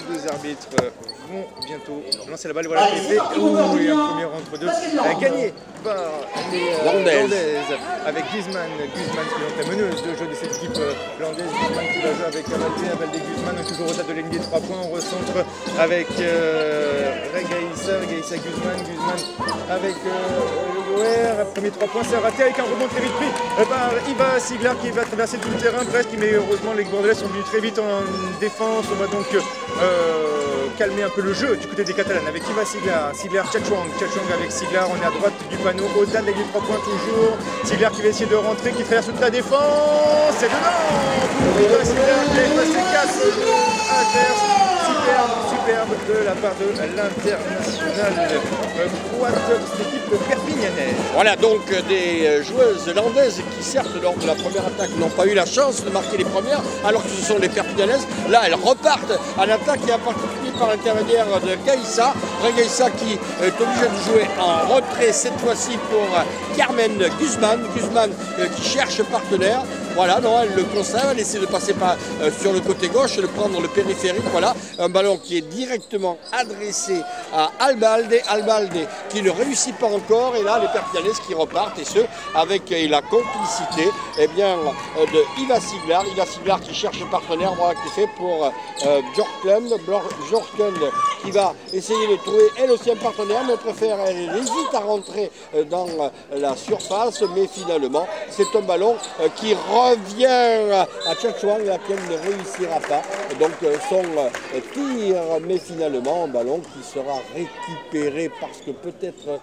deux arbitres vont bientôt lancer la balle. Voilà qui est fait. Ouh, et un premier entre deux gagné par les Landaises avec Guzman qui est la meneuse de jeu de cette équipe landaise. Guzman qui va jouer avec Abalde Guzman, toujours au stade de ligne des 3 points. On recentre avec Regaïssa Guzman avec le Goer. Premier 3 points, c'est raté avec un rebond très vite pris par Iva Siglar qui va traverser tout le terrain presque, mais heureusement les Bordelais sont venus très vite en défense. On va donc calmer un peu le jeu du côté des Catalanes avec Iva Siglar, Tchatchouang avec Siglar, on est à droite du panneau, au-delà de la ligne de 3 points toujours. Siglar qui va essayer de rentrer, qui traverse toute la défense, c'est dedans pour Iva Siglar qui a passé 4 adverses. Superbe de la part de l'international croate de cette équipe perpignanaise. Voilà donc des joueuses landaises qui certes lors de la première attaque n'ont pas eu la chance de marquer les premières alors que ce sont les perpignanaises. Là elles repartent à l'attaque et en particulier par l'intermédiaire de Regaïssa qui est obligé de jouer en retrait cette fois-ci pour Carmen Guzman qui cherche partenaire. Voilà, non, elle le conserve, elle essaie de passer sur le côté gauche, de prendre le périphérique. Voilà, un ballon qui est directement adressé à Albalde qui ne réussit pas encore. Et là, les Perpignanaises qui repartent, et ce, avec la complicité de Iva Siglar qui cherche un partenaire, voilà, qui est fait pour Bjorklund qui va essayer de trouver elle aussi un partenaire. Notre frère, elle hésite à rentrer dans la surface, mais finalement, c'est un ballon qui revient à Tchatchouang, laquelle ne réussira pas. Donc son tir, mais finalement un ballon qui sera récupéré parce que peut-être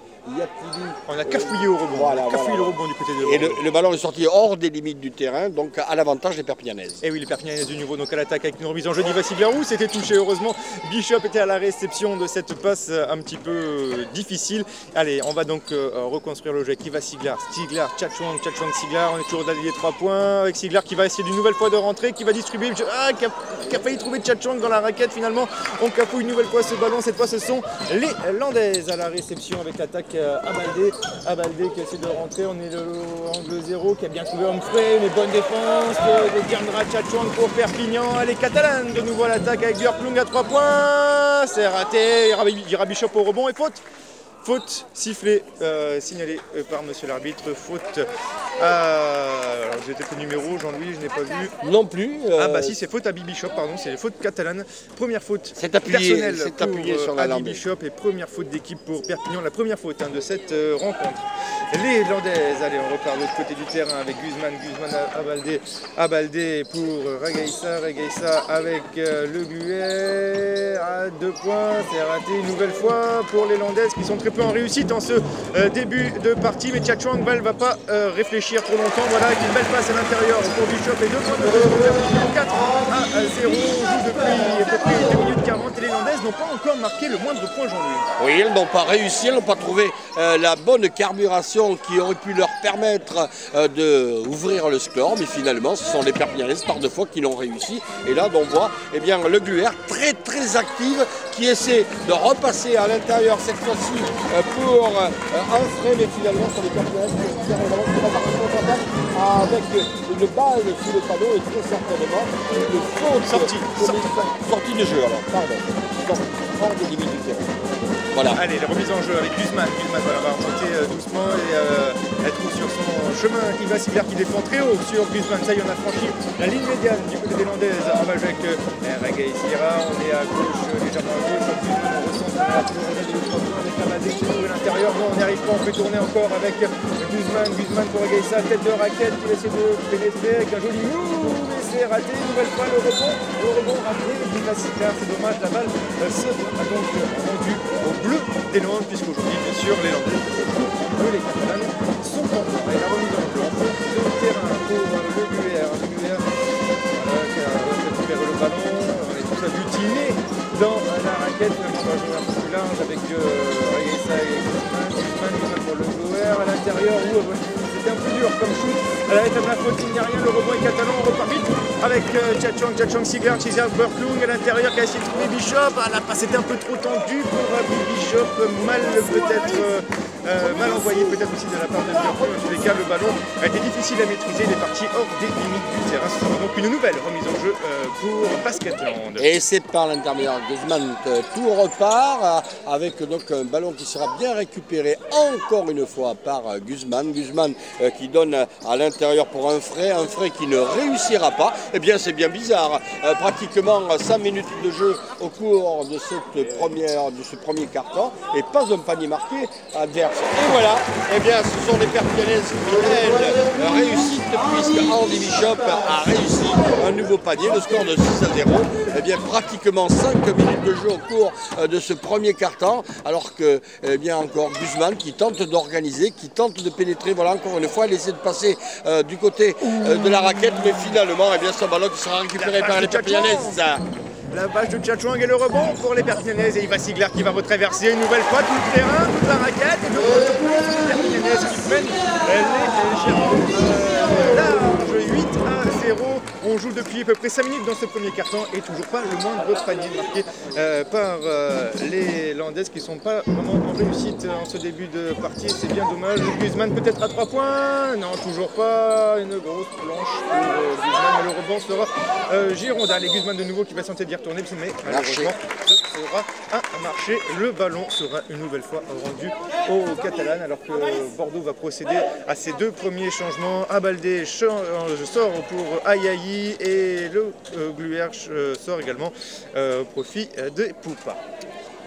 on a cafouillé au rebond. Voilà. Le rebond du côté de Et le ballon est sorti hors des limites du terrain, donc à l'avantage des Perpignanaises. Et oui, les Perpignanaises du nouveau donc à l'attaque avec une remise en jeu d'Iva Siglarou. C'était touché, heureusement. Bishop était à la réception de cette passe un petit peu difficile. Allez, on va donc reconstruire le jeu avec Iva Siglar, Tchatchouang, Siglar. On est toujours au dallier 3 points avec Siglar qui va essayer d'une nouvelle fois de rentrer, qui va distribuer, qui a failli trouver Tchatchouang dans la raquette. Finalement, on cafouille une nouvelle fois ce ballon. Cette fois, ce sont les Landaises à la réception avec l'attaque Abalde qui essaie de rentrer. On est le angle 0 qui a bien trouvé Humphrey, les bonnes défenses de Diandra Tchatchouang pour Perpignan. Les Catalanes de nouveau à l'attaque avec Bjorklund à 3 points. C'est raté. Ira Bishop au rebond et faute sifflée, signalée par monsieur l'arbitre. Faute. Alors j'ai peut-être le numéro, Jean-Louis, je n'ai pas vu. Non plus. Ah bah si, c'est faute à Abi Bishop, pardon, c'est les fautes catalanes. Première faute personnelle pour Abi Bishop et première faute d'équipe pour Perpignan. La première faute de cette rencontre. Les Landaises, allez, on repart de l'autre côté du terrain avec Guzman Abalde pour Regaïssa avec le Guer à 2 points. C'est raté une nouvelle fois pour les Landaises qui sont très peu en réussite en ce début de partie. Mais Tchatchouang ne va pas réfléchir trop longtemps. Voilà, avec une belle passe à l'intérieur pour Bishop et 2 points de 4 à 0. On joue depuis à peu près 2 minutes 40 et les Landaises n'ont pas encore marqué le moindre point, Jean-Louis. Oui, elles n'ont pas réussi, elles n'ont pas trouvé la bonne carburation qui aurait pu leur permettre d'ouvrir le score, mais finalement ce sont les Perpignanaises par 2 fois qui l'ont réussi. Et là on voit le Gluer très active qui essaie de repasser à l'intérieur cette fois-ci pour Humphrey, mais finalement sur les Perpignanaises qui tire le ballon qui repart en contre-attaque avec une balle sous le panneau et très certainement une faute sortie de jeu. Alors pardon, donc hors des limites du terrain. Voilà. Allez, la remise en jeu avec Guzman voilà, va remonter doucement et elle trouve sur son chemin Iva Siglar qui défend très haut sur Guzman. Ça y est, on a franchi la ligne médiane du côté des Landaises. On va jouer avec Regaïssa, on est à gauche, légèrement à gauche. Guzman, on ressent qu'on a toujours avec Abalde qui trouve l'intérieur. Non, on n'y arrive pas, on peut tourner encore avec Guzman pour Regaïssa, tête de raquette qui va essayer de pénétrer avec un joli move, mais c'est raté. Une nouvelle fois le rebond raté. Iva Siglar, c'est dommage, la balle se a donc rendu au bleu des Landes, puisqu'aujourd'hui, bien sûr, les Landaises jouent en bleu, les Catalanes sont en blanc. Et la remise en jeu en fond de terrain pour le Guer. Voilà, qui a récupéré le ballon. On est tous abutinés dans la raquette. On va jouer un peu plus large avec Regaïssa et Guzman pour le Guer à l'intérieur où c'était un peu dur comme shoot. À la tête de la faute, il n'y a rien. Le rebond est catalan. On repart vite avec Tchatchouang Siglar, Bjorklund à l'intérieur qui a essayé de trouver Bishop. La passe était un peu trop tendue pour Bishop, mal peut-être mal envoyé peut-être aussi de la part de Björklund. En tous les cas, le ballon a été difficile à maîtriser, il est parti hors des limites du terrain. Ce sera donc une nouvelle remise en jeu pour Basketland. Et c'est par l'intermédiaire de Guzman que tout repart avec donc un ballon qui sera bien récupéré encore une fois par Guzman. Guzman qui donne à l'intérieur pour un frais qui ne réussira pas. Eh bien c'est bien bizarre. Pratiquement 5 minutes de jeu au cours de ce premier quart-temps et pas un panier marqué adverse. Et voilà, eh bien ce sont les Perpignanaises qui elles réussite puisque Andy Bishop a réussi un nouveau panier, le score de 6-0. Eh bien pratiquement 5 minutes de jeu au cours de ce premier quart-temps, alors que eh bien encore Guzman qui tente d'organiser, qui tente de pénétrer. Voilà, encore une fois, elle essaie de passer du côté de la raquette, mais finalement, eh bien, ce ballon qui sera récupéré par les Perpignanaises. La vache de Tchatchouang et le rebond pour les Perpignanaises. Et Iva Sigler qui va retraverser une nouvelle fois tout le terrain, toute la raquette. Et le Perpignanaises qui mène les Gérants large 8-0. On joue depuis à peu près 5 minutes dans ce premier carton et toujours pas le moindre panier marqué par les Landaises qui ne sont pas vraiment en réussite en ce début de partie. C'est bien dommage. Guzman peut-être à 3 points. Non, toujours pas. Une grosse planche pour Guzman. Mais le rebond sera Girondin. Les Guzman de nouveau qui va tenter d'y retourner. Mais malheureusement, ce sera un marché. Le ballon sera une nouvelle fois rendu aux Catalanes alors que Bordeaux va procéder à ses 2 premiers changements. Abaldé sort pour Ayayi et le Gluerch sort également au profit de Poupa.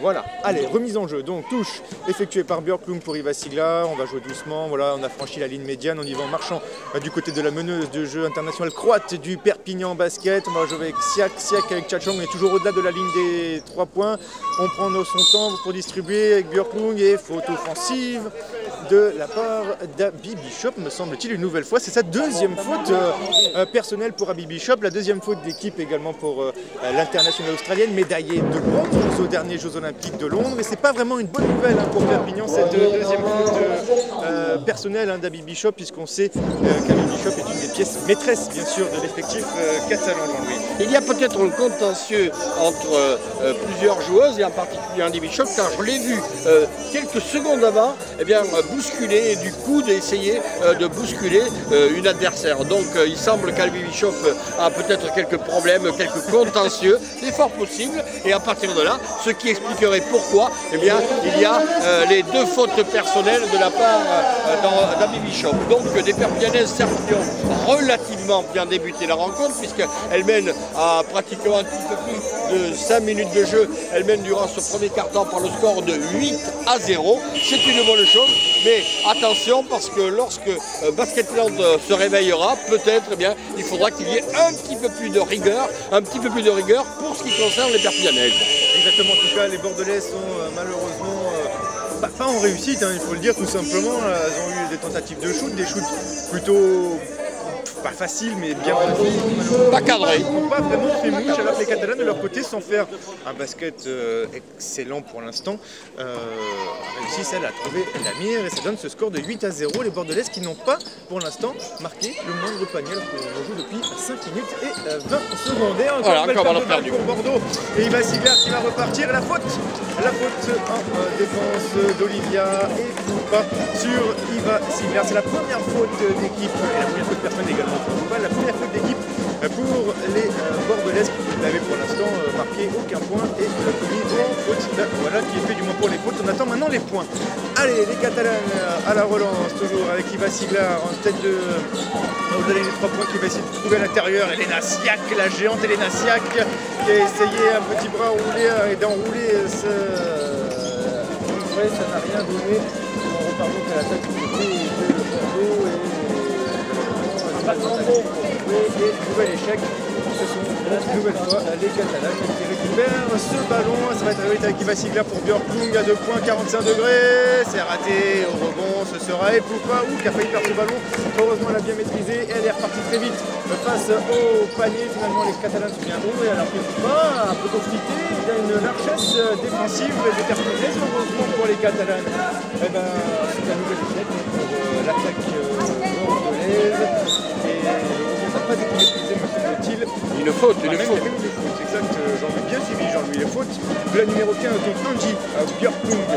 Voilà, allez, remise en jeu, donc touche effectuée par Björklund pour Iva Sigler. On va jouer doucement, voilà, on a franchi la ligne médiane, on y va en marchant du côté de la meneuse de jeu internationale croate du Perpignan Basket. On va jouer avec Siak avec Tchatchouang, on est toujours au-delà de la ligne des 3 points. On prend son temps pour distribuer avec Björklund et faute offensive de la part d'Abby Bishop, me semble-t-il, une nouvelle fois. C'est sa 2e faute personnelle pour Abby Bishop, la 2e faute d'équipe également pour l'internationale australienne, médaillée de bronze aux derniers Jeux Olympiques de Londres. Et c'est pas vraiment une bonne nouvelle pour Perpignan, cette 2e faute personnelle d'Abby Bishop, puisqu'on sait qu'Abby Bishop est une des pièces maîtresses, bien sûr, de l'effectif catalan. Il y a peut-être un contentieux entre plusieurs joueuses et en particulier Andy Bishop, car je l'ai vu quelques secondes avant, eh bien, bousculer du coup d'essayer de bousculer une adversaire. Donc il semble qu'Albi Bishop a peut-être quelques problèmes, quelques contentieux, c'est fort possible. Et à partir de là, ce qui expliquerait pourquoi, eh bien, il y a les 2 fautes personnelles de la part d'Albi Bishop. Donc des Perpignanaises certes qui ont relativement bien débuté la rencontre, puisqu'elles mènent à pratiquement un petit peu plus de 5 minutes de jeu. Elles mènent durant ce premier quart-temps par le score de 8-0. C'est une bonne chose. Mais attention, parce que lorsque Basketland se réveillera, peut-être eh bien, il faudra qu'il y ait un petit peu plus de rigueur, pour ce qui concerne les Perpignanaises. Exactement, en tout cas, les Bordelais sont malheureusement pas en réussite, il faut le dire tout simplement. Elles ont eu des tentatives de shoot, des shoots plutôt pas facile mais bien rendu. Pas cadré. Ils n'ont pas vraiment fait mouche alors que les Catalans de leur côté sans faire un basket excellent pour l'instant réussissent à trouver la mire et ça donne ce score de 8-0. Les Bordelaises qui n'ont pas pour l'instant marqué le moindre panier alors qu'on joue depuis 5 minutes et 20 secondes. Et encore une belle perdu pour Bordeaux et Iva Sigler qui va repartir. La faute en défense d'Olivia et Poupa sur Iva Sigler. C'est la première faute d'équipe et la première faute personnelle également. La première faute d'équipe pour les Bordelaises qui n'avaient pour l'instant marqué aucun point et commis en faute. Voilà qui est fait du moins pour les fautes. On attend maintenant les points. Allez, les Catalanes à la relance, toujours avec Iva Sigler en tête de. Vous avez les 3 points qui va essayer de trouver à l'intérieur. Elena Siak, la géante Elena Siak, qui a essayé un petit bras roulé et d'enrouler ce. Ça n'a rien donné. On repart donc à l'attaque du côté de Bordeaux et nouvel échec. Ce sont une nouvelle fois les Catalanes qui récupèrent ce ballon. Ça va être avec Iva Sigler pour Björklund à 2 points, 45 degrés. C'est raté au rebond. Ce sera Poupa qui a failli perdre ce ballon. Heureusement, elle a bien maîtrisé. Elle est repartie très vite face au panier. Finalement, les Catalans sont bien hauts. Et alors que Poupa a un peu profité. Il a une largesse défensive des Perpignanaises. Heureusement pour les Catalanes. Eh ben, c'est un nouvel échec pour l'attaque bordelaise. Et on n'a pas été maîtrisé, me semble-t-il. Une faute, Une faute, exact. J'en ai bien suivi, Jean-Louis. Les fautes de la numéro 15, donc Angie Björklund.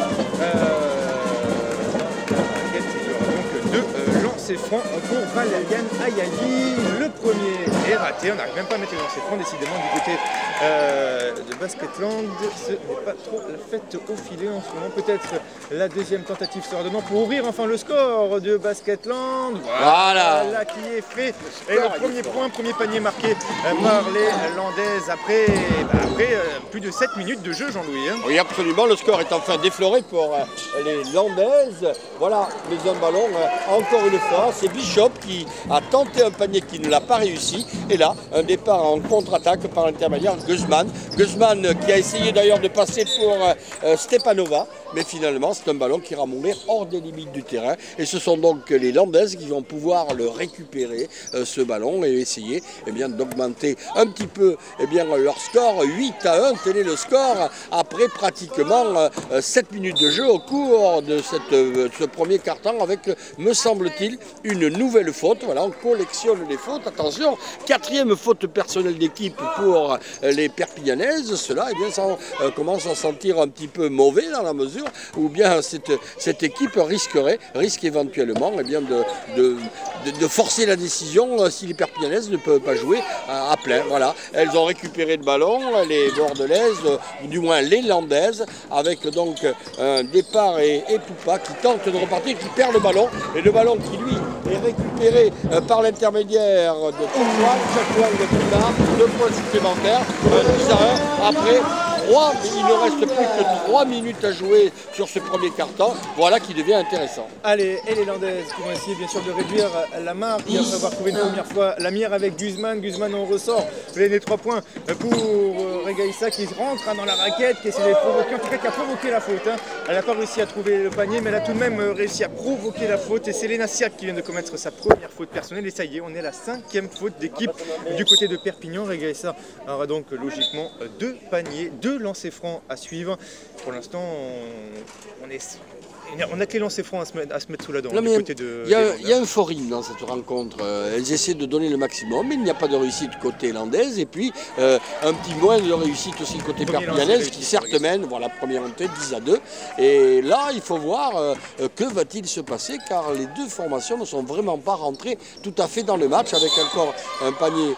lancer franc pour Valériane Ayayi. Le premier est raté, on n'arrive même pas à mettre le lancer franc, décidément du côté de Basketland. Ce n'est pas trop la fête au filet en ce moment. Peut-être la deuxième tentative sera donnant pour ouvrir enfin le score de Basketland. Voilà qui est fait. Et le premier point, premier panier marqué par les Landaises après plus de 7 minutes de jeu, Jean-Louis. Oui, absolument. Le score est enfin défloré pour les Landaises. Voilà, mais un ballon, encore une fois, c'est Bishop qui a tenté un panier qui ne l'a pas réussi. Et là, un départ en contre-attaque par l'intermédiaire de Guzman. Guzman qui a essayé d'ailleurs de passer pour Stepanova. Mais finalement, c'est un ballon qui ira mourir hors des limites du terrain. Et ce sont donc les Landaises qui vont pouvoir le récupérer, ce ballon, et essayer d'augmenter un petit peu leur score. 8-1, tel est le score après pratiquement 7 minutes de jeu au cours de ce premier quart-temps avec, me semble-t-il, une nouvelle faute. Voilà, on collectionne les fautes. Attention, 4e faute personnelle d'équipe pour les Perpignanaises. Cela, commence à sentir un petit peu mauvais dans la mesure où bien cette équipe risque éventuellement de forcer la décision si les Perpignanaises ne peuvent pas jouer à plein. Voilà, elles ont récupéré le ballon, les Bordelaises, ou du moins les Landaises, avec donc un départ et Poupa qui tente de repartir, qui perd le ballon, et le ballon qui lui est récupéré par l'intermédiaire de Tchouan de Pinard, 2 points supplémentaires, 10-1 après. Il ne reste plus que 3 minutes à jouer sur ce premier quart-temps. Voilà qui devient intéressant. Allez, et les Landaises qui vont essayer bien sûr de réduire la marque après avoir trouvé une première fois la mire avec Guzman. Guzman en ressort. Les 3 points pour Regaïssa qui rentre dans la raquette, qui essaie de provoquer, en tout cas qui a provoqué la faute. Elle n'a pas réussi à trouver le panier, mais elle a tout de même réussi à provoquer la faute. Et c'est Léna Siak qui vient de commettre sa première faute personnelle. Et ça y est, on est la 5e faute d'équipe du côté de Perpignan. Regaïssa aura donc logiquement 2 paniers, 2 lancers francs à suivre. Pour l'instant, on a que les lancers francs à se mettre sous la dent. Il y a un forum dans cette rencontre. Elles essaient de donner le maximum, mais il n'y a pas de réussite côté landaise. Et puis, un petit moins de réussite aussi côté perpignanaise qui certes mène, voilà, première montée, 10-2. Et là, il faut voir que va-t-il se passer, car les 2 formations ne sont vraiment pas rentrées tout à fait dans le match, avec encore un panier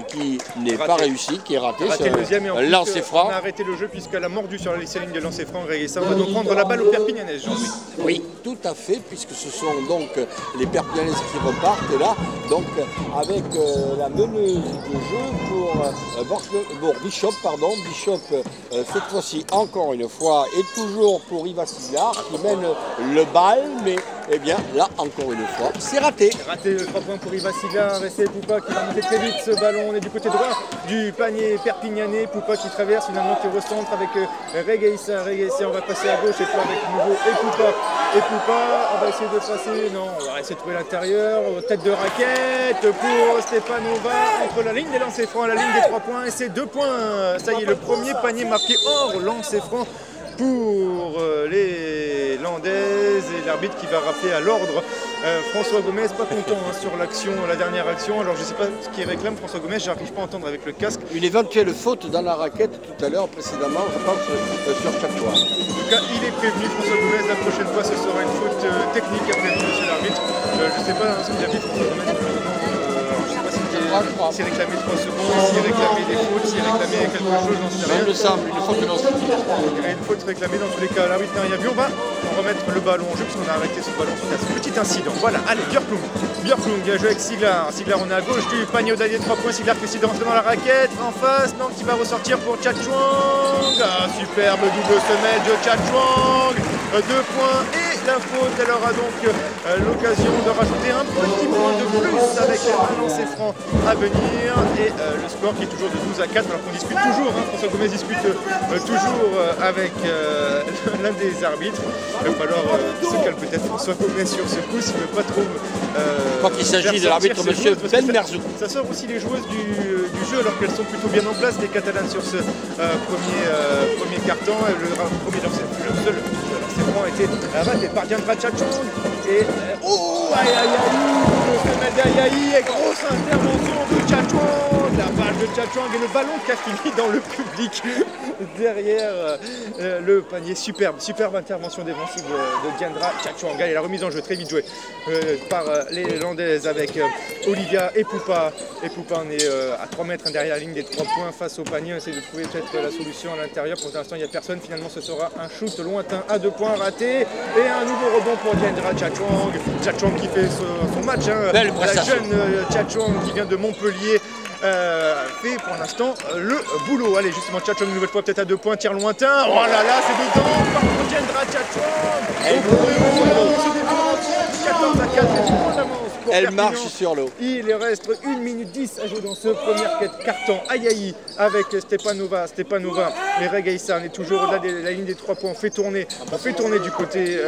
qui n'est pas réussi, qui est raté. Le deuxième, et en lancer franc. On a arrêté le jeu puisqu'elle a mordu sur la ligne de lancer franc. Ça va donc prendre la balle aux Perpignanaises, Jean-Louis. Oui, tout à fait, puisque ce sont donc les Perpignanaises qui repartent là, donc avec la meneuse de jeu pour Bishop, Bishop cette fois-ci encore une fois et toujours pour Iva Siglar qui mène le bal, mais là encore une fois c'est raté. Raté, 3 points pour Iva Siglar et c'est Poupa qui va monter très vite ce ballon. On est du côté droit du panier perpignanais. Poupa qui traverse finalement, qui recentre avec Regaïssa. On va passer à gauche et puis avec nouveau et Poupa, on va essayer de passer, non, on va essayer de trouver l'intérieur, tête de raquette pour Stepanova, entre la ligne des lancers francs et la ligne des 3 points, et c'est 2 points, ça y est, le premier panier marqué hors lancer franc pour les Landaises, et l'arbitre qui va rappeler à l'ordre François Gomez, pas content sur l'action, la dernière action. Alors je ne sais pas ce qu'il réclame François Gomez, j'arrive pas à entendre avec le casque. Une éventuelle faute dans la raquette tout à l'heure précédemment, je pense sur Tchouan. En tout cas, il est prévenu François Gomez, la prochaine fois ce sera une faute technique à prévenir monsieur l'arbitre. Je ne sais pas ce qu'il a dit François Gomez. S'il réclamait 3 secondes, s'il réclamait des fautes, s'il réclamait quelque chose, j'en sais rien. Il me semble, une faute de lancer. Il y avait une faute réclamée dans tous les cas. L'arbitre n'a rien vu. On va remettre le ballon en jeu puisqu'on a arrêté ce ballon suite à ce petit incident. Voilà, allez, Björklund qui a joué avec Siglar. Siglar, on est à gauche du panier d'allié de 3 points. Siglar qui essaie de rentrer dans la raquette. En face, non, qui va ressortir pour Tchouan. Superbe double semelle de Tchouan. 2 points et la faute. Elle aura donc l'occasion de rajouter un petit point de plus avec un lancer franc à venir et le score qui est toujours de 12-4 alors qu'on discute toujours, François Gomez discute toujours avec l'un des arbitres. Il va falloir se calmer peut-être François Gomez sur ce coup s'il ne veut pas trop quand il s'agit de l'arbitre monsieur Ben Merzou. Ça sort aussi les joueuses du jeu alors qu'elles sont plutôt bien en place, les Catalanes sur ce premier carton. Le premier seul franc a été raté par Diandra Tchouan et le semelle d'Ayayi et grosse intervention de Tchouan, la balle de Tchouan et le ballon qui a fini dans le public. derrière le panier. Superbe intervention défensive de Diandra Chachwang. Et la remise en jeu très vite jouée par les Landaises avec Olivia et Poupa. Et Poupa, on est à 3 mètres derrière la ligne des 3 points face au panier. On essaie de trouver peut-être la solution à l'intérieur. Pour l'instant, il n'y a personne. Finalement, ce sera un shoot lointain à 2 points raté. Et un nouveau rebond pour Diandra Chachwang. Chachwang qui fait son match. Belle la jeune Chachwang qui vient de Montpellier. Fait pour l'instant le boulot. Allez, justement, Chachwang une nouvelle fois peut-être à 2 points, tir lointain. Oh là là, c'est dedans par Diandra Chachwang. 14 à 4, elle marche sur l'eau. Il reste 1 minute 10 à jouer dans ce premier carton. Aïe avec Stepanova. Mais Regaïssa, on est toujours au-delà de la ligne des 3 points. On fait tourner du côté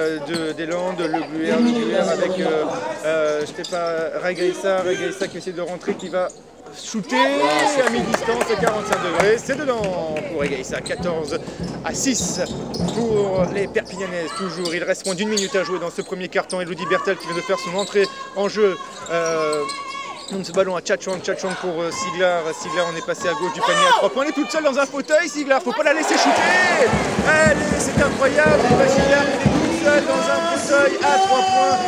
des Landes. Le Gluer avec Regaïssa qui essaie de rentrer, qui va shooter à mi-distance à 45 degrés. C'est dedans pour Regaïssa. 14 à 6 pour les Perpignanaises. Toujours, il reste moins d'1 minute à jouer dans ce premier carton. Elodie Bertel qui vient de faire son entrée en jeu. Donc ce ballon à Chachwang pour Siglar. Siglar, on est passé à gauche du panier à 3 points. Elle est toute seule dans un fauteuil, Siglar. Faut pas la laisser shooter. C'est incroyable. Siglar, elle est toute seule dans un fauteuil à 3 points.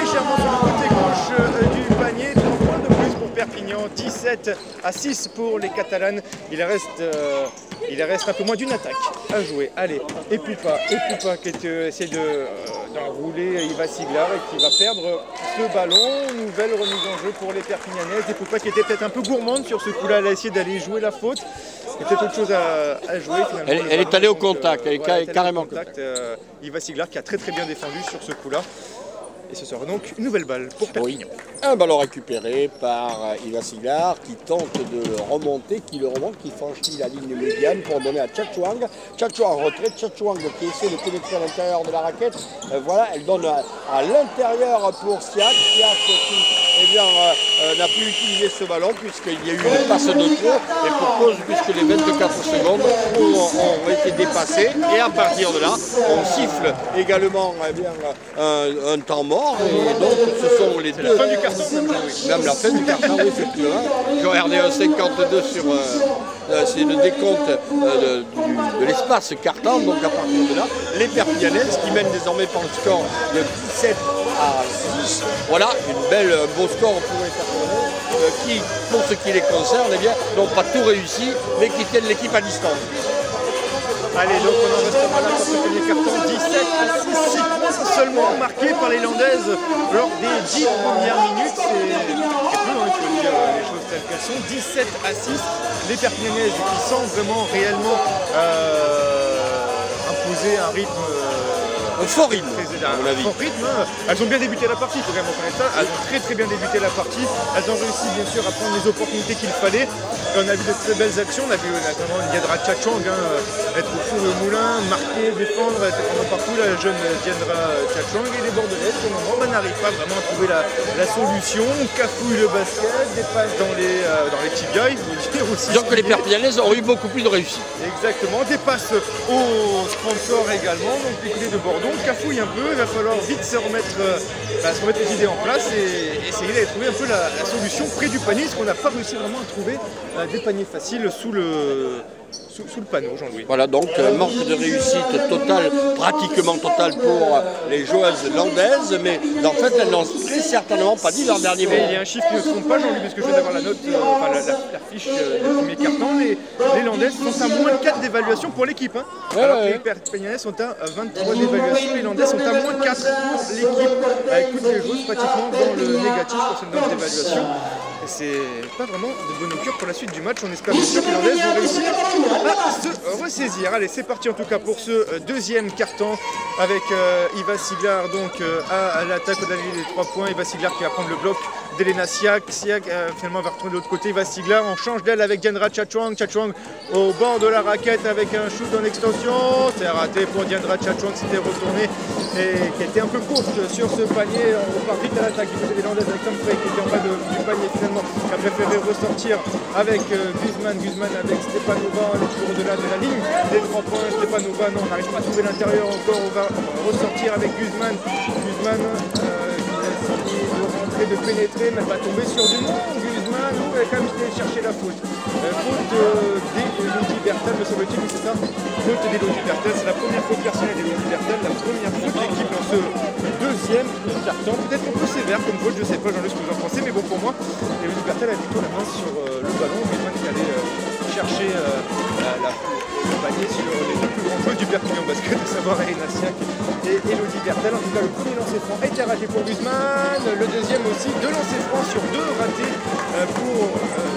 Légèrement sur le côté gauche du panier. 3 points de plus pour Perpignan. 17 à 6 pour les Catalanes. Il reste un peu moins d'une attaque à jouer. Allez, et Poupa qui essaie d'enrouler Iva Siglar et qui va perdre ce ballon. Nouvelle remise en jeu pour les Perpignanaises. Et Poupa qui était peut-être un peu gourmande sur ce coup-là. Elle a essayé d'aller jouer la faute. Il y a peut-être autre chose à jouer finalement. Elle est allée au contact, elle est carrément au contact. Iva Siglar qui a très bien défendu sur ce coup-là. Et ce sera donc une nouvelle balle pour Perpignan. Oui. Un ballon récupéré par Iva Siglar qui tente de remonter, qui franchit la ligne médiane pour donner à Chachwang. Chachwang en retrait, Chachwang qui essaie de pénétrer à l'intérieur de la raquette. Voilà, elle donne à l'intérieur pour Siak. Siak qui n'a plus utilisé ce ballon puisqu'il y a eu une passe de trop. Et pour cause, puisque les 24 secondes ont été dépassées. Et à partir de là, on siffle également un temps mort. Et donc ce sont les deux. La fin du carton. Même la fin du carton, oui, effectivement. J'ai regardé un 52 sur. C'est le décompte de l'espace carton. Donc à partir de là, les Perpignanaises qui mènent désormais par le score de 17 à 6. Voilà, un beau score pour les Perpignanaises qui, pour ce qui les concerne, n'ont pas tout réussi, mais qui tiennent l'équipe à distance. Allez, donc on en restera là pour ce premier carton. 17 à 6 points seulement marqués par les Landaises lors des 10 premières minutes. C'est peu, il faut dire les choses telles qu'elles sont. 17 à 6. Les Perpignanaises qui semblent vraiment réellement imposer un rythme. Un fort rythme, Elles ont bien débuté la partie, il faut quand même reconnaître ça. Elles ont très bien débuté la partie. Elles ont réussi bien sûr à prendre les opportunités qu'il fallait. Et on a vu de très belles actions. On a vu notamment Diandra Chachwang être au four le moulin, marquer, défendre, être vraiment partout. La jeune Diandra Chachwang et les Bordelaises pour le moment n'arrivent pas vraiment à trouver la solution. Cafouille le basket, des passes dans les tibias, il faut dire aussi. Donc les Perpignanaises ont eu beaucoup plus de réussite. Exactement, des passes aux sponsors également, donc du côté de Bordeaux. Cafouille un peu, il va falloir vite se remettre les idées en place et essayer d'aller trouver un peu la solution près du panier, parce qu'on n'a pas réussi vraiment à trouver des paniers faciles sous le panneau, Jean-Louis. Voilà, donc manque de réussite totale, pratiquement totale pour les joueuses landaises, mais en fait elles n'ont très certainement pas dit leur dernier mot. Il y a un chiffre qui ne se trompe pas, Jean-Louis, parce que je viens d'avoir la note, la fiche du premier carton. Les landaises sont à moins 4 d'évaluation pour l'équipe. Alors que les Perpignanaises sont à 23 d'évaluation, les landaises sont à moins 4 pour l'équipe, avec toutes les joueuses pratiquement dans le négatif pour cette note d'évaluation. C'est pas vraiment de bonne augure pour la suite du match. On espère bien sûr que les Landaises vont réussir à se ressaisir. Allez, c'est parti en tout cas pour ce deuxième carton avec Iva Siglar donc à l'attaque au dernier des 3 points. Iva Siglar qui va prendre le bloc d'Elena Siak. Siak finalement va retourner de l'autre côté. Iva Siglar, on change d'aile avec Diandra Chachwang. Chachwang au bord de la raquette avec un shoot en extension. C'est raté pour Diandra Chachwang, c'était retourné et qui était un peu courte sur ce panier. On repart vite à l'attaque du côté des Landaises avec Tom Frey qui était en bas du panier finalement. Qui a préféré ressortir avec Guzman avec Stepanova, on est toujours au-delà de la ligne des 3 points. Stepanova, non, on n'arrive pas à trouver l'intérieur encore, on va ressortir avec Guzman qui va essayer de rentrer, de pénétrer, mais elle va tomber sur du monde. Guzman Guzman, nous, on va quand même chercher la faute. Faute d'Elodie Bertal, me semble-t-il, c'est ça? Faute d'Elodie Bertal, c'est la première faute personnelle d'Elodie Bertal, la première faute de l'équipe dans ce deuxième carton. Peut-être un peu sévère comme faute, je sais pas, Jean-Luc, ce que vous en pensez, mais bon, pour moi, Elodie Bertal a plutôt la main sur le ballon, Guzman qui allait chercher le panier sur les deux plus grands joueurs du Perpignan Basket, de savoir Elena Siak et Elodie Bertal. En tout cas, le premier lancer franc était raté pour Guzman, le deuxième aussi, 2 lancers francs sur 2 ratés pour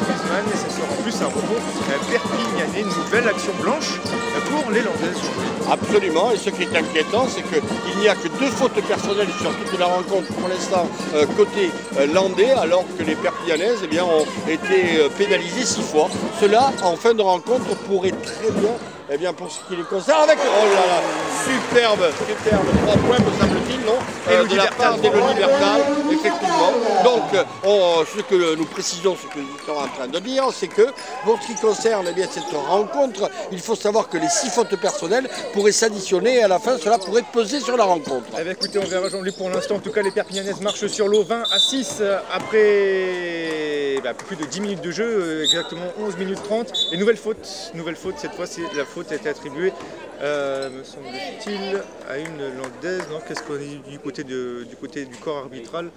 Guzman, et ça sera en plus un rebond perpignanais, une nouvelle action blanche pour les Landaises. Absolument, et ce qui est inquiétant, c'est qu'il n'y a que 2 fautes personnelles sur toute la rencontre pour l'instant côté landais, alors que les Perpignanaises ont été pénalisées 6 fois. Cela, en fin de rencontre, pourrait très bien, pour ce qui les concerne, avec, oh là là, superbe 3 points, me semble-t-il, non, de la part d'Elodie Bertal, effectivement. Donc, ce que nous précisons, ce que nous sommes en train de dire, c'est que, pour ce qui concerne cette rencontre, il faut savoir que les 6 fautes personnelles pourraient s'additionner et à la fin, cela pourrait peser sur la rencontre. Eh bien, écoutez, on verra Jean-Luc pour l'instant. En tout cas, les Perpignanaises marchent sur l'eau 20-6 après plus de 10 minutes de jeu, exactement 11 minutes 30. Et nouvelle faute, cette fois, c'est la faute a été attribuée, me semble-t-il, à une Landaise. Non, qu'est-ce qu'on est du côté du corps arbitral?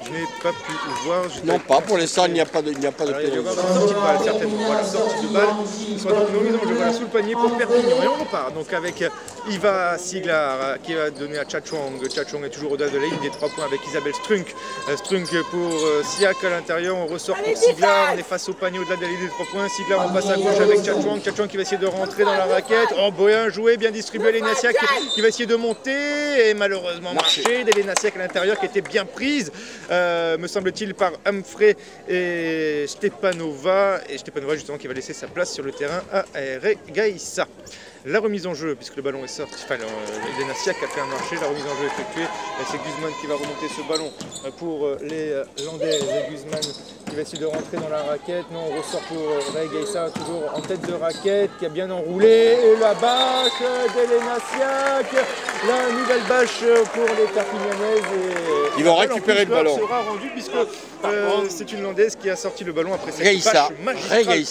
Je n'ai pas pu voir. Non, pas pour l'instant, il n'y a pas de pénalité. Il y a une sortie de balle, certainement. Voilà, sortie de balle. Nous sommes donc mise en jeu, voilà, sous le panier pour Perpignan. Et on repart donc avec Iva Siglar qui va donner à Tchachong. Tchachong est toujours au-delà de la ligne des 3 points avec Isabelle Strunk. Strunk pour Siak à l'intérieur. On ressort pour Siglar. On est face au panier au-delà de la ligne des 3 points. Siglar, on passe à gauche avec Tchachong. Tchachong qui va essayer de rentrer dans la raquette. Oh, bien joué, bien distribué. Elena Siak qui va essayer de monter et malheureusement marcher d'Elena Siak à l'intérieur qui était bien prise, me semble-t-il, par Humphrey et Stepanova. Et Stepanova justement qui va laisser sa place sur le terrain à Regaïssa. La remise en jeu, puisque le ballon est sorti, enfin Elena Siak a fait un marché, la remise en jeu effectuée, c'est Guzman qui va remonter ce ballon pour les Landaises. Guzman qui va essayer de rentrer dans la raquette, non, on ressort pour Regaïssa, toujours en tête de raquette, qui a bien enroulé, et la bâche d'Elena Siak, la nouvelle bâche pour les Perpignanaises. Ils vont récupérer le ballon. Sera rendu puisque c'est une Landaise qui a sorti le ballon après cette bâche magistrale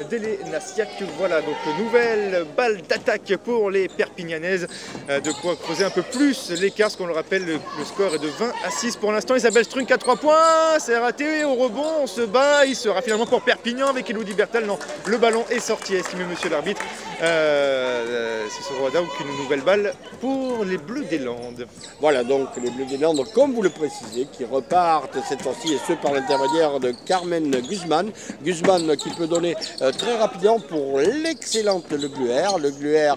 d'Elena Siak. Voilà, donc nouvelle balle d'attaque pour les Perpignanaises, de quoi creuser un peu plus l'écart, ce qu'on le rappelle, le score est de 20-6 pour l'instant. Isabelle Strunk à 3 points, c'est raté, au rebond, on se bat, il sera finalement pour Perpignan avec Elodie Bertal. Non, le ballon est sorti, estimé monsieur l'arbitre. C'est sur donc une nouvelle balle pour les Bleus des Landes. Voilà donc les Bleus des Landes, comme vous le précisez, qui repartent cette fois-ci, et ce par l'intermédiaire de Carmen Guzman. Guzman qui peut donner très rapidement pour l'excellente Le Gluer. Le Gluer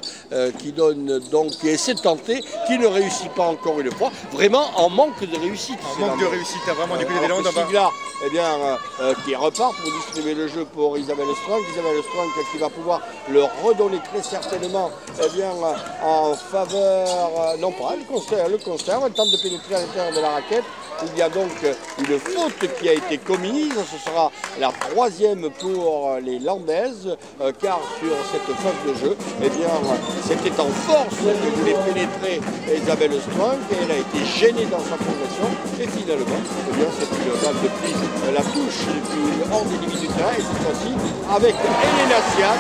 qui donne donc, qui essaie de tenter, qui ne réussit pas encore une fois. Vraiment en manque de réussite. En manque de réussite, vraiment du côté des Landes. Siglar, qui repart pour distribuer le jeu pour Isabelle Strunk. Isabelle Strunk qui va pouvoir le redonner très certainement en faveur, non pas, le conserve, elle tente de pénétrer à l'intérieur de la raquette. Il y a donc une faute qui a été commise, ce sera la 3e pour les Landaises, car sur cette phase de jeu, c'était en force que voulait pénétrer Isabelle Strunk et elle a été gênée dans sa progression et finalement, c'est une balle de prise, la touche hors des limites du terrain et cette fois-ci avec Elena Siak,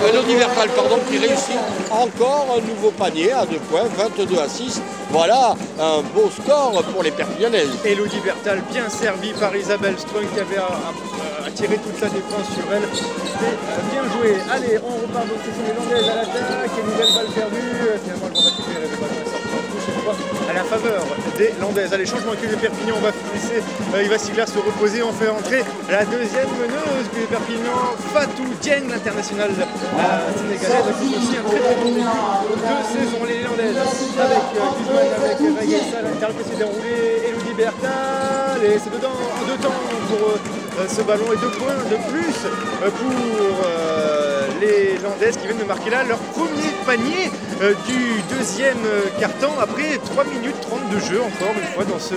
Elodie Bertal, qui réussit encore un nouveau panier à 2 points, 22-6. Voilà un beau score pour les Perpignanaises. Elodie Bertal bien servie par Isabelle Strunk qui avait attiré toute la défense sur elle. C'était bien joué. Allez, on repart donc ce sont les Landaises à l'attaque. Et nouvelle balle perdue. Finalement, elles vont récupérer le ballon et sortir en touche cette fois à la faveur des Landaises. Allez, changement avec les Perpignan. On va laisser Iva Siglar se reposer. On fait entrer la 2e meneuse du Perpignan, Fatou Dieng, l'internationale sénégalaise, qui est aussi un très bon début de saison. Les Landaises avec Guzman, avec Regaïssa à l'intérieur qui s'est déroulé, Elodie Bertal, et c'est dedans en 2 temps pour ce ballon et 2 points de plus pour les Landaises qui viennent de marquer là leur premier panier du deuxième quart-temps après 3 minutes 30 de jeu encore une fois dans ce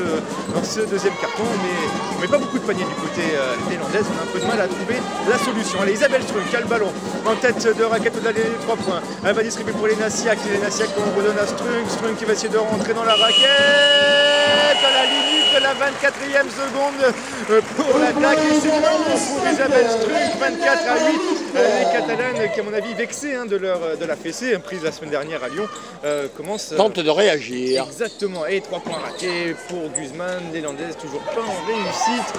deuxième quart-temps. Mais pas beaucoup de paniers du côté des Landaises, on a un peu de mal à trouver la solution. Allez, Isabelle Strunk a le ballon en tête de raquette au-delà des 3 points. Elle va distribuer pour Léna Siak qu'on redonne à Strunk. Strunk qui va essayer de rentrer dans la raquette à la limite de la 24e seconde pour l'attaque. Et c'est bon pour Isabelle Strunk, 24-8. Les Catalanes qui à mon avis vexées de la fessée prise la semaine dernière à Lyon commencent... Tente de réagir. Exactement, et 3 points ratés pour Guzman, les Landaises toujours pas en réussite.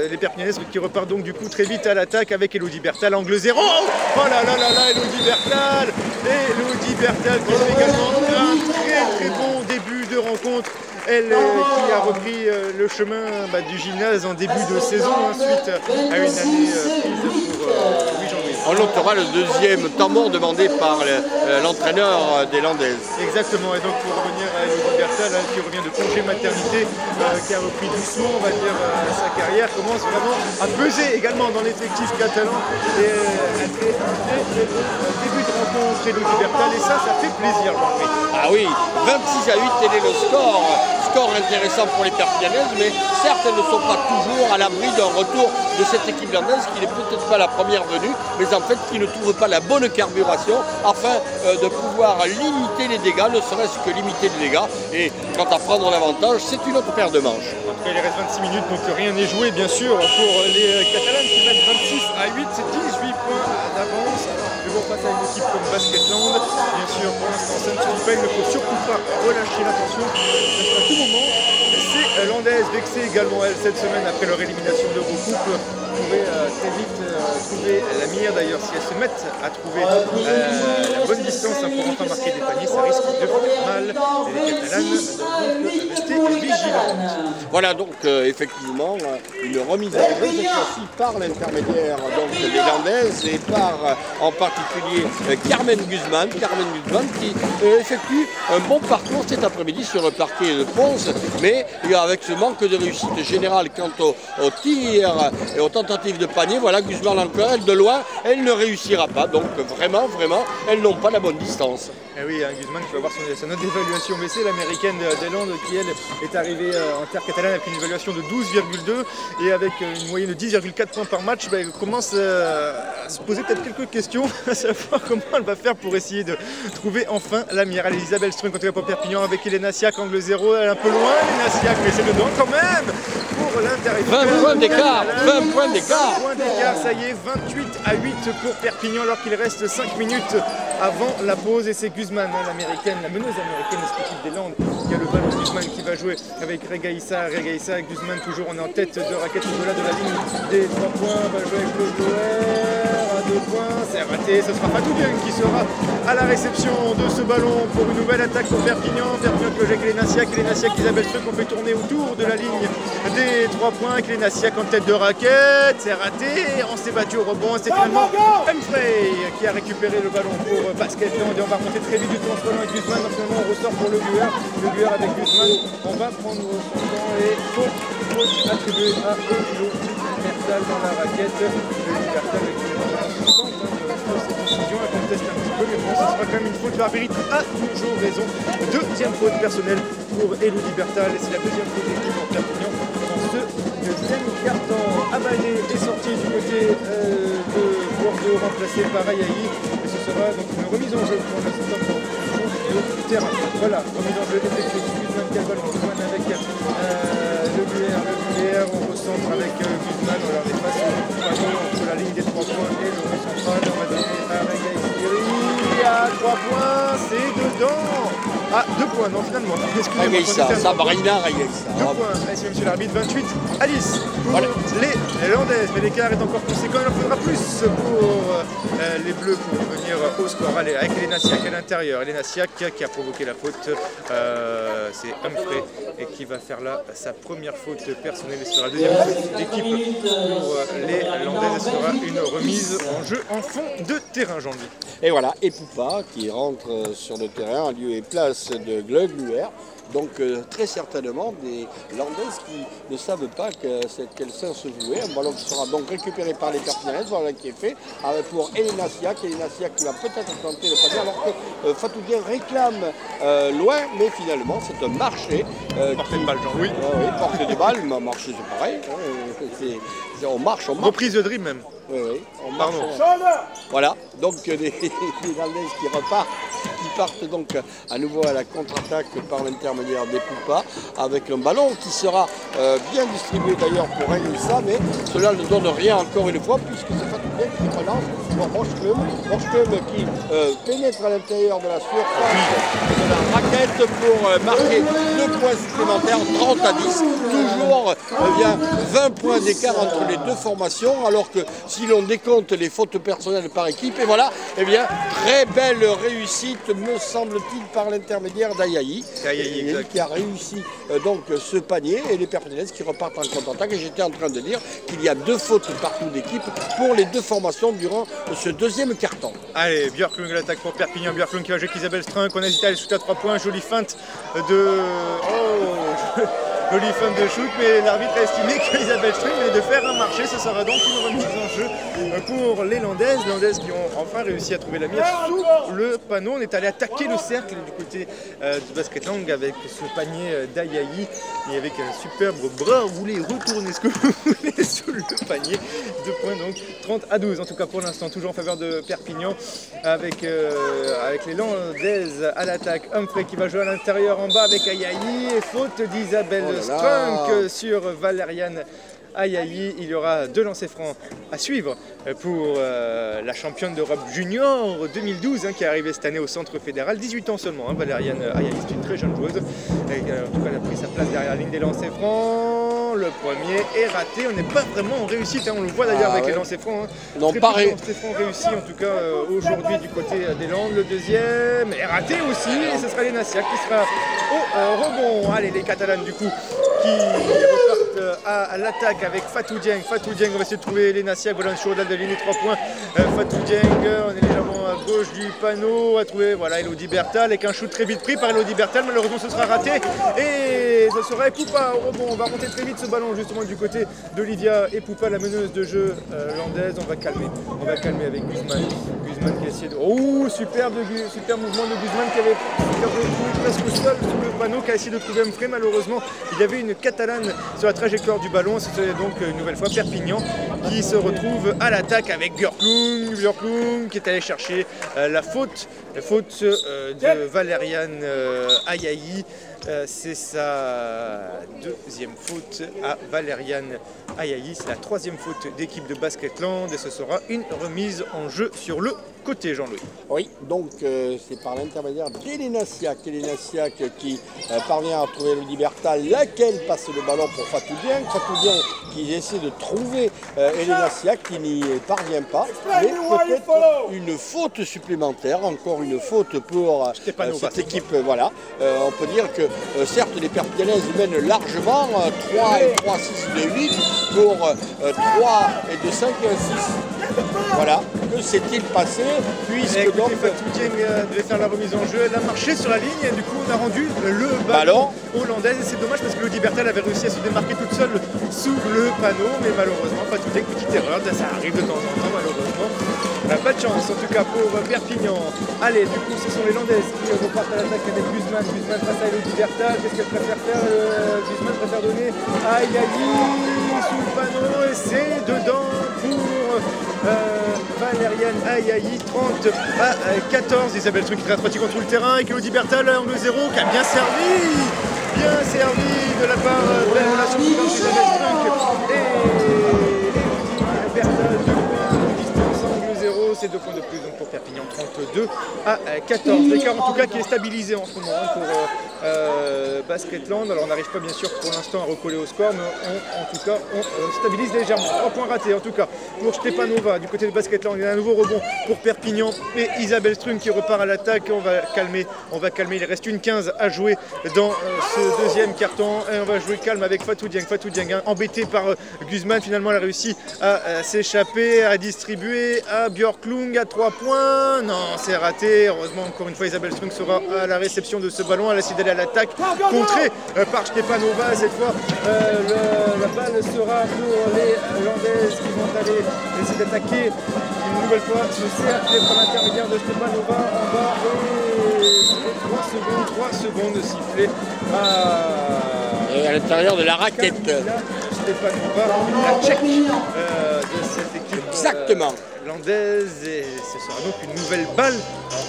Les Perpignanaises qui repartent donc du coup très vite à l'attaque avec Elodie Bertal, angle 0. Oh là là là là, Elodie Bertal qui fait également un très bon début de rencontre. Elle qui a repris le chemin du gymnase en début de saison suite à une année prise pour Louis-Jean-Louis. On notera le deuxième temps mort demandé par l'entraîneur des Landaises. Exactement, et donc pour revenir à Elodie Bertal qui revient de congé maternité, qui a repris doucement on va dire sa carrière, commence vraiment à peser également dans l'effectif catalan et un très début de rencontre Elodie Bertal et ça fait plaisir Jean-Louis. Ah oui, 26-8 tel est le score. Score intéressant pour les Perpignanaises, mais certes elles ne sont pas toujours à l'abri d'un retour de cette équipe landaise qui n'est peut-être pas la première venue, mais en fait qui ne trouve pas la bonne carburation afin de pouvoir limiter les dégâts, ne serait-ce que limiter les dégâts. Et quant à prendre l'avantage, c'est une autre paire de manches. En tout cas, il reste 26 minutes, donc rien n'est joué bien sûr pour les Catalanes qui mettent 26-8, c'est 18 points d'avance. Mais bon, face à une équipe comme Basketland, bien sûr, pour l'instant, ça ne suffit pas, il ne faut surtout pas relâcher l'attention. Parce qu'à tout moment, ces Landaises vexées également, elles, cette semaine, après leur élimination d'Eurocoupe, pourraient très vite trouver la mire. D'ailleurs, si elles se mettent à trouver la bonne distance pour enfin marquer des paniers, ça risque de faire mal. Et les Catalanes doivent donc rester vigilantes. Voilà donc effectivement une remise en jeu, cette fois-ci par l'intermédiaire des Landaises et par en particulier Carmen Guzman qui effectue un bon parcours cet après-midi sur le parquet de Ponce, mais avec ce manque de réussite générale quant au tir et aux tentatives de panier. Voilà, Guzman encore, elle de loin, elle ne réussira pas, donc vraiment, elles n'ont pas la bonne distance. Et oui, Guzman qui va voir sa note d'évaluation baissée, l'américaine des Landes qui elle est arrivée en terre catalane avec une évaluation de 12,2 et avec une moyenne de 10,4 points par match, commence à se poser peut-être quelques questions à savoir comment elle va faire pour essayer de trouver enfin la mire. Allez, Isabelle Strunk contre pour Perpignan avec Léna Siak, angle 0, elle est un peu loin, Léna Siak, mais c'est dedans quand même pour l'intérieur. 20 points d'écart, 20 points d'écart. 20 points d'écart, ça y est, 28-8 pour Perpignan alors qu'il reste 5 minutes avant la pause et c'est Guzman, l'américaine, la meneuse américaine de cette équipe des Landes qui a le ballon. Guzman qui va jouer avec Regaïssa et Guzman toujours on est en tête de raquette au-delà de la ligne des 3 points, va jouer avec le joueur à 2 points, c'est raté, ce sera Fatou Bien qui sera à la réception de ce ballon pour une nouvelle attaque pour Perpignan qui joue avec Léna Siak, Isabelle Strunk on fait tourner autour de la ligne des 3 points, Léna Siak en tête de raquette, c'est raté, on s'est battu au rebond, c'est finalement Humphrey qui a récupéré le ballon pour Basketland et on va remonter très vite du temps avec Guzman, donc finalement on ressort pour le Guer avec Guzman, on va prendre son temps et faute attribuée à Elodie Bertal dans la raquette. Elodie Bertal qui est en cette décision, elle conteste un petit peu, mais bon, ce sera quand même une faute. L'arbitre a toujours raison. Deuxième faute personnelle pour Elodie Bertal, et c'est la deuxième faute d'équipe en Perpignan dans ce deuxième quart-temps. Abané est sorti du côté de Bordeaux, remplacé par Ayaï, et ce sera donc une remise en jeu pour l'instant pour le terrain. Voilà, remise en jeu effectuée. Guzman qui a le ballon, Guzman avec le Guer, on recentre avec Guzman, on leur dépasse entre la ligne des 3 points et le rond central, on va donner à Regaï à 3 points, c'est dedans. Ah, 2 points, non finalement, excusez-moi. Sabrina Regaïssa. 2 points, merci monsieur l'arbitre, 28 à 10 pour les Landaises, mais l'écart est encore conséquent, il en faudra plus pour les Bleus pour revenir au score. Allez, avec Léna Siak à l'intérieur, Léna Siak qui a provoqué la faute, c'est Humphrey et qui va faire là sa première faute personnelle et ce sera la deuxième faute d'équipe pour les Landaises, ce sera une remise en jeu en fond de terrain, Jean-Louis. Et voilà, et Poupa qui rentre sur le terrain en lieu et place de Gluer. Donc très certainement des Landaises qui ne savent pas qu'elles sont se jouer. Un ballon qui sera donc récupéré par les Perpignanaises, voilà qui est fait pour Elena Siak. Elena Siak qui va peut-être tenter le panier alors que Fatoudien réclame loin, mais finalement c'est un marché. Portée de balle, Jean-Louis. Oui, portée de balle, mais marché c'est pareil. On marche. Reprise de dribble même. Oui, on marche. Voilà, donc les Landaises qui repartent, qui partent donc à nouveau à la contre-attaque par l'intermédiaire des Poupas, avec un ballon qui sera bien distribué d'ailleurs pour Elissa, mais cela ne donne rien encore une fois, puisque c'est Fatoudien qui relance pour Rocheklum qui pénètre à l'intérieur de la surface de la raquette pour marquer 2 points supplémentaires, 30 à 10, toujours 20 points d'écart entre les deux formations, alors que si l'on décompte les fautes personnelles par équipe, et voilà, eh bien, très belle réussite, me semble-t-il, par l'intermédiaire d'Ayayi, qui a réussi donc ce panier, et les Perpignanaises qui repartent en contre-attaque. Et j'étais en train de dire qu'il y a 2 fautes partout d'équipe pour les deux formations durant ce deuxième quart-temps. Allez, Björklund l'attaque pour Perpignan. Björklund qui va jouer avec Isabelle Strunk. On hésite à aller shooter à 3 points. Jolie feinte de... Jolie feinte de shoot, mais l'arbitre a estimé qu'Isabelle Strunk venait de faire un marché. Ce sera donc une remise en jeu pour les Landaises. Landaises qui ont enfin réussi à trouver la mire sous le panneau. On est allé attaquer le cercle du côté du Basketland avec ce panier d'Ayayi et avec un superbe bras roulé retourné ce que vous voulez sous le panier. 2 points donc 30 à 12 en tout cas pour l'instant, toujours en faveur de Perpignan avec les Landaises à l'attaque. Humphrey qui va jouer à l'intérieur en bas avec Ayayi et faute d'Isabelle Strunk sur Valériane Ayayi. Il y aura 2 lancers francs à suivre pour la championne d'Europe junior 2012 qui est arrivée cette année au centre fédéral. 18 ans seulement, Valériane Ayayi, c'est une très jeune joueuse. Et, en tout cas, elle a pris sa place derrière la ligne des lancers francs. Le premier est raté. On n'est pas vraiment en réussite, on le voit d'ailleurs avec les lancers francs. Non, très pareil. peu de lancers francs réussis en tout cas aujourd'hui du côté des Landes. Le deuxième est raté aussi. Et ce sera Elena Siak qui sera au rebond. Allez, les Catalanes du coup qui repartent à l'attaque avec Fatou Dieng. Fatou Dieng, on va essayer de trouver Elena Siak. Voilà un chaudal de ligne 3 points. Fatou Dieng, on est légèrement à gauche du panneau. On va trouver Elodie Bertal avec un shoot très vite pris par Elodie Bertal. Malheureusement, ce sera raté. Et ce sera Poupa au rebond. On va remonter très vite ce ballon justement du côté d'Olivia et Poupa, la meneuse de jeu landaise. On va calmer avec Guzman. Guzman qui a essayé de... Oh, super mouvement de Guzman qui avait presque au sol sous le panneau, qui a essayé de trouver Humphrey. Malheureusement, il y avait une Catalane sur la trajectoire du ballon. C'est donc une nouvelle fois Perpignan qui se retrouve à l'attaque avec Björklund qui est allé chercher la faute de Valériane Ayayi. C'est sa 2e faute à Valériane Ayayi. C'est la 3e faute d'équipe de Basketland et ce sera une remise en jeu sur le côté, Jean-Louis. Oui, donc c'est par l'intermédiaire d'Elena Siak. Elena Siak qui parvient à trouver Elodie Bertal, laquelle passe le ballon pour Fatou Dieng. Fatou Dieng qui essaie de trouver Elena Siak qui n'y parvient pas. Mais peut-être une faute supplémentaire, encore une faute pour cette équipe. Voilà, on peut dire que certes les Perpignanaises mènent largement 3 et 3, 6 de 8 pour 3 et de 5 et 6. Voilà, que s'est-il passé puisque donc Fatou Dieng devait faire la remise en jeu, elle a marché sur la ligne et du coup on a rendu le ballon hollandaise. C'est dommage parce que Elodie Bertal avait réussi à se démarquer toute seule sous le panneau, mais malheureusement Fatou Dieng, petite erreur, ça arrive de temps en temps malheureusement. Pas de chance en tout cas pour Perpignan. Allez, du coup ce sont les Landaises qui repartent à l'attaque avec Guzman. Guzman face à Elodie Bertal. Qu'est-ce qu'elle préfère faire? Guzman préfère donner à Ayayi sous le panneau et c'est dedans pour Valériane Ayayi. 30 à 14. Isabelle Strunk qui reste pratique contre le terrain avec Elodie Bertal, angle 0 qui a bien servi de la part de la relation d'Isabelle Strunk et Elodie Bertal. C'est 2 points de plus donc pour Perpignan, 32 à 14. L'écart en tout cas qui est stabilisé en ce moment pour Basketland. Alors on n'arrive pas bien sûr pour l'instant à recoller au score, mais en tout cas on stabilise légèrement. 3 points ratés en tout cas pour Stepanova du côté de Basketland. Il y a un nouveau rebond pour Perpignan et Isabelle Strunk qui repart à l'attaque. On va calmer. Il reste une 15 à jouer dans ce deuxième carton et on va jouer calme avec Fatou Dieng. Fatou Dieng embêté par Guzman, finalement elle a réussi à s'échapper, à distribuer à Björklund à 3 points. Non, c'est raté. Heureusement encore une fois Isabelle Strunk sera à la réception de ce ballon. Elle a essayé d'aller à l'attaque, contrée par Stepanova. Cette fois, la balle sera pour les Landaises qui vont aller essayer d'attaquer une nouvelle fois ce cercle par l'intermédiaire de Stepanova en bas. Et 3 secondes de sifflet et à l'intérieur de la raquette. Stepanova, la tchèque de cette équipe. Exactement. Landaise, et ce sera donc une nouvelle balle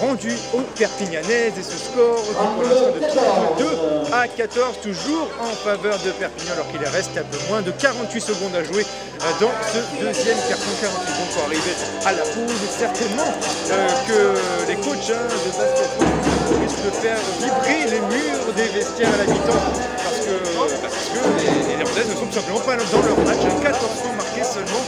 rendue aux Perpignanaises et ce score qui pour l'instant de 32 à 14 toujours en faveur de Perpignan alors qu'il reste un peu moins de 48 secondes à jouer dans ce deuxième carton. 48 secondes pour arriver à la pause et certainement que les coachs de basket risquent de faire vibrer les murs des vestiaires à la mi-temps parce que les Landaises ne sont tout simplement pas dans leur match. 14 points marqués seulement.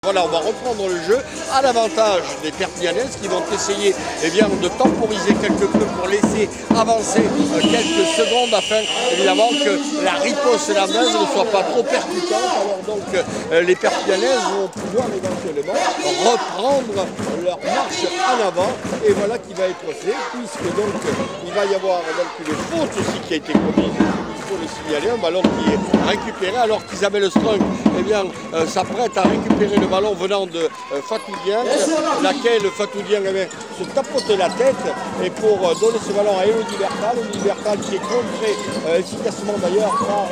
Voilà, on va reprendre le jeu à l'avantage des Perpignanaises qui vont essayer de temporiser quelque peu pour laisser avancer quelques secondes afin évidemment que la riposte landaise ne soit pas trop percutante. Alors donc les Perpignanaises vont pouvoir éventuellement reprendre leur marche en avant et voilà qui va être fait puisque donc il va y avoir donc une faute aussi qui a été commise. Il faut le signaler, un ballon qui est récupéré alors qu'Isabelle Strunk s'apprête à récupérer le ballon venant de Fatou Dieng, laquelle Fatou Dieng se tapote la tête et pour donner ce ballon à Elodie Bertal qui est contré efficacement d'ailleurs par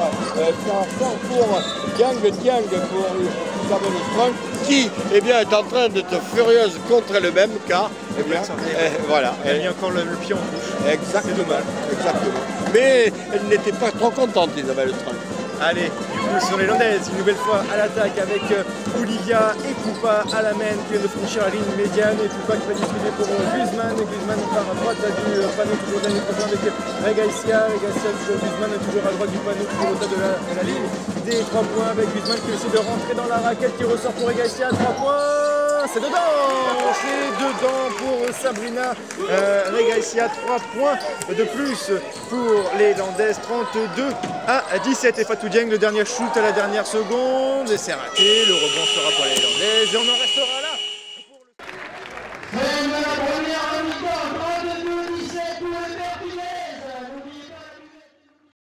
pour Dieng pour Isabelle Strunk qui est en train d'être furieuse contre elle-même car voilà. Elle a mis encore le pied en touche. Exactement. Mais elle n'était pas trop contente, Isabelle Strunk. Allez, du coup, ce sont les Landaises, une nouvelle fois à l'attaque avec Olivia et Poupa à la main qui vient de franchir la ligne médiane. Et Poupa qui va distribuer pour Guzman. Et Guzman part à droite du panneau, toujours dernier prochain avec Regaïcia. Guzman toujours à droite du panneau, toujours au-delà de la ligne des 3 points avec Guzman qui essaie de rentrer dans la raquette, qui ressort pour Regaïcia. 3 points, c'est dedans pour Sabrina Regaïcia. 3 points de plus pour les Landaises, 32 à 17. Et Fatou Dieng, le dernier shoot à la dernière seconde, et c'est raté. Le rebond sera pour les Landaises et on en restera